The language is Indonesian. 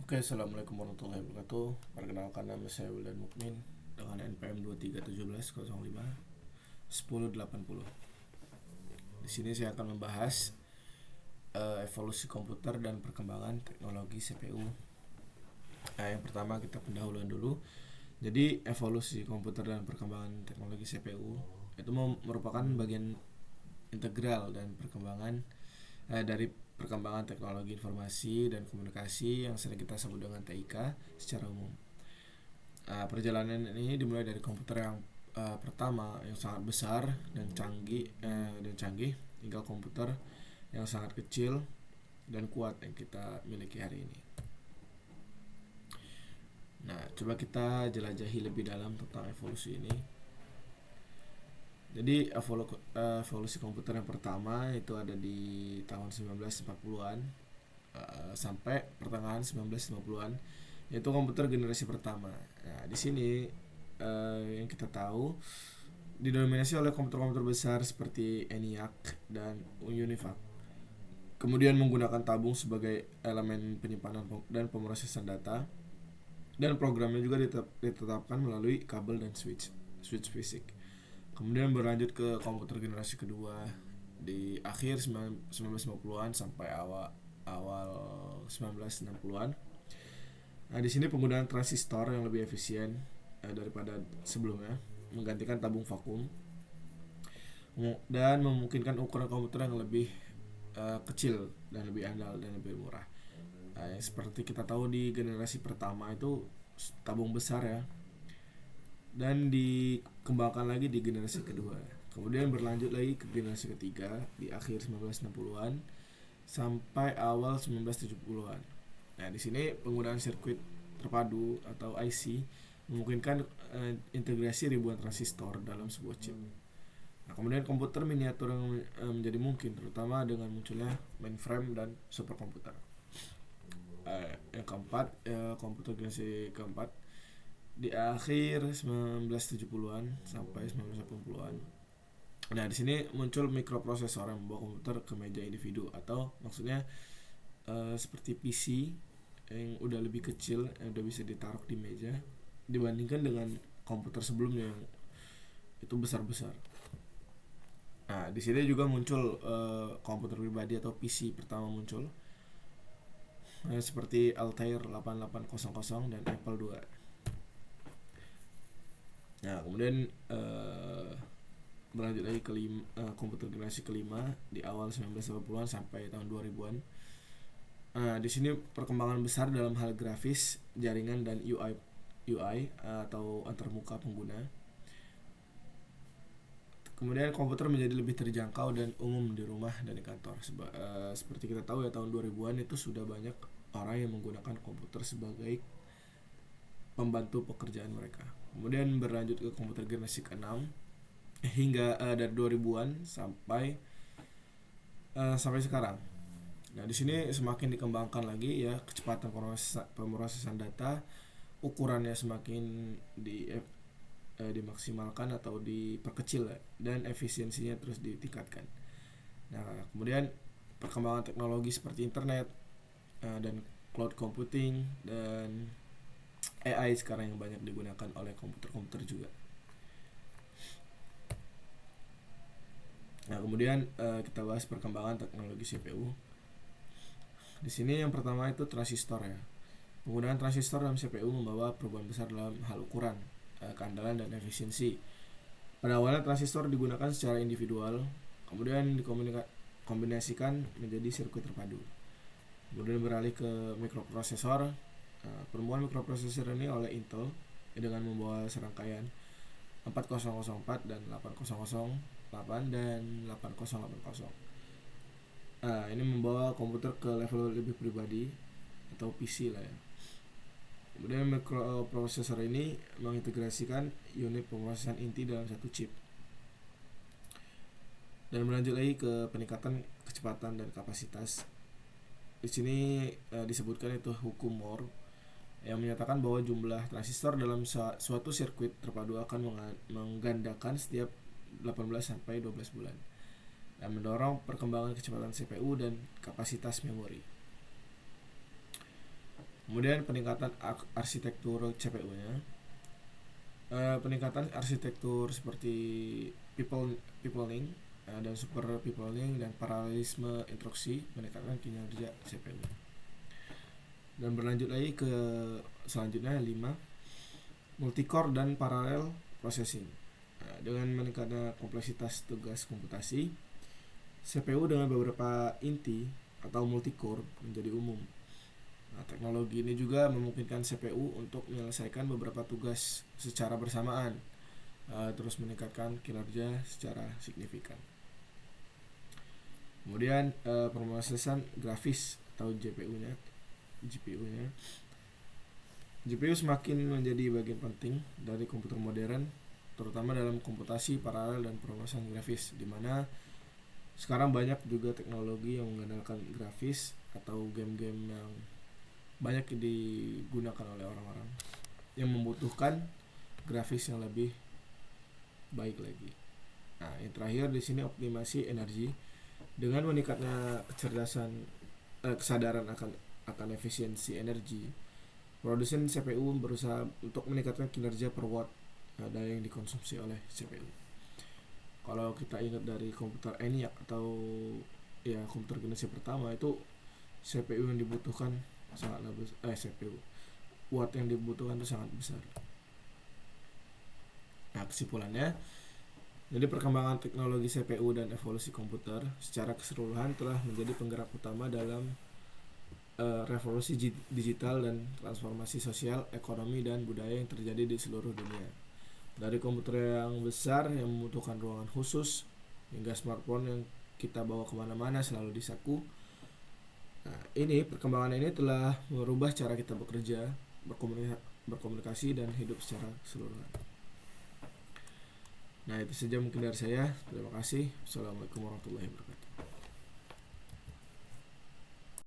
Oke, assalamualaikum warahmatullahi wabarakatuh. Perkenalkan, nama saya Wildan Mukmin dengan NPM 231705 1080. Di sini saya akan membahas evolusi komputer dan perkembangan teknologi CPU. Yang pertama kita pendahuluan dulu. Jadi evolusi komputer dan perkembangan teknologi CPU itu merupakan bagian integral dan perkembangan dari perkembangan teknologi informasi dan komunikasi yang sering kita sebut dengan TIK secara umum. Perjalanan ini dimulai dari komputer yang pertama yang sangat besar dan canggih hingga komputer yang sangat kecil dan kuat yang kita miliki hari ini. Nah, coba kita jelajahi lebih dalam tentang evolusi ini. Jadi evolusi komputer yang pertama itu ada di tahun 1940-an sampai pertengahan 1950-an, yaitu komputer generasi pertama. Nah, di sini yang kita tahu didominasi oleh komputer-komputer besar seperti ENIAC dan UNIVAC. Kemudian menggunakan tabung sebagai elemen penyimpanan dan pemrosesan data, dan programnya juga ditetapkan melalui kabel dan switch fisik. Kemudian berlanjut ke komputer generasi kedua di akhir 1950-an sampai awal 1960-an. Nah, di sini penggunaan transistor yang lebih efisien daripada sebelumnya, menggantikan tabung vakum dan memungkinkan ukuran komputer yang lebih kecil dan lebih andal dan lebih murah. Seperti kita tahu di generasi pertama itu tabung besar ya, dan dikembangkan lagi di generasi kedua. Kemudian berlanjut lagi ke generasi ketiga di akhir 1960-an sampai awal 1970-an. Nah, di sini penggunaan sirkuit terpadu atau IC memungkinkan integrasi ribuan transistor dalam sebuah chip. Nah, kemudian komputer miniatur yang menjadi mungkin, terutama dengan munculnya mainframe dan superkomputer. Yang keempat, komputer generasi keempat di akhir 1970-an sampai 1980-an. Nah, di sini muncul mikroprosesor yang membawa komputer ke meja individu, atau maksudnya seperti PC yang udah lebih kecil, yang udah bisa ditaruh di meja dibandingkan dengan komputer sebelumnya yang itu besar-besar. Nah, di sini juga muncul komputer pribadi atau PC pertama muncul, seperti Altair 8800 dan Apple II. Nah, kemudian berlanjut lagi ke komputer generasi kelima di awal 1980-an sampai tahun 2000-an. Di sini perkembangan besar dalam hal grafis, jaringan dan UI atau antarmuka pengguna. Kemudian komputer menjadi lebih terjangkau dan umum di rumah dan di kantor. Seperti kita tahu ya, tahun 2000-an itu sudah banyak orang yang menggunakan komputer sebagai pembantu pekerjaan mereka. Kemudian berlanjut ke komputer generasi ke-6 hingga dari 2000-an sampai sekarang. Nah, di sini semakin dikembangkan lagi ya, kecepatan pemrosesan data, ukurannya semakin dimaksimalkan atau diperkecil ya, dan efisiensinya terus ditingkatkan. Nah, kemudian perkembangan teknologi seperti internet dan cloud computing dan AI sekarang yang banyak digunakan oleh komputer-komputer juga. Nah, kemudian kita bahas perkembangan teknologi CPU. Di sini yang pertama itu transistor ya. Penggunaan transistor dalam CPU membawa perubahan besar dalam hal ukuran, keandalan dan efisiensi. Pada awalnya transistor digunakan secara individual, kemudian dikombinasikan menjadi sirkuit terpadu. Kemudian beralih ke mikroprosesor. Pertemuan mikroprosesor ini oleh Intel dengan membawa serangkaian 4004 dan 8008 dan 8080. Ini membawa komputer ke level lebih pribadi atau PC lah ya. Kemudian mikroprosesor ini mengintegrasikan unit pemrosesan inti dalam satu chip. Dan berlanjut lagi ke peningkatan kecepatan dan kapasitas. Di sini disebutkan itu hukum Moore yang menyatakan bahwa jumlah transistor dalam suatu sirkuit terpadu akan menggandakan setiap 18 sampai 12 bulan dan mendorong perkembangan kecepatan CPU dan kapasitas memori. Kemudian peningkatan arsitektur CPU-nya. Peningkatan arsitektur seperti peopling dan super peopling dan paralelisme instruksi meningkatkan kinerja CPU. Dan berlanjut lagi ke selanjutnya 5, multicore dan parallel processing. Dengan meningkatnya kompleksitas tugas komputasi, CPU dengan beberapa inti atau multicore menjadi umum. Teknologi ini juga memungkinkan CPU untuk menyelesaikan beberapa tugas secara bersamaan, terus meningkatkan kinerja secara signifikan. Kemudian pemrosesan grafis atau GPU-nya. GPU semakin menjadi bagian penting dari komputer modern, terutama dalam komputasi paralel dan pemrosesan grafis, di mana sekarang banyak juga teknologi yang mengandalkan grafis atau game-game yang banyak digunakan oleh orang-orang yang membutuhkan grafis yang lebih baik lagi. Nah, yang terakhir di sini optimasi energi. Dengan meningkatnya kesadaran akan efisiensi energi, produsen CPU berusaha untuk meningkatkan kinerja per watt daya yang dikonsumsi oleh CPU. Kalau kita ingat dari komputer ENIAC atau ya komputer generasi pertama, itu CPU yang dibutuhkan sangatlah besar. Watt yang dibutuhkan itu sangat besar. Nah, kesimpulannya, jadi perkembangan teknologi CPU dan evolusi komputer secara keseluruhan telah menjadi penggerak utama dalam revolusi digital dan transformasi sosial, ekonomi, dan budaya yang terjadi di seluruh dunia. Dari komputer yang besar yang membutuhkan ruangan khusus, hingga smartphone yang kita bawa kemana-mana selalu di saku. Nah, perkembangan ini telah merubah cara kita bekerja, berkomunikasi, dan hidup secara keseluruhan. Nah, itu saja mungkin dari saya. Terima kasih. Assalamualaikum warahmatullahi wabarakatuh.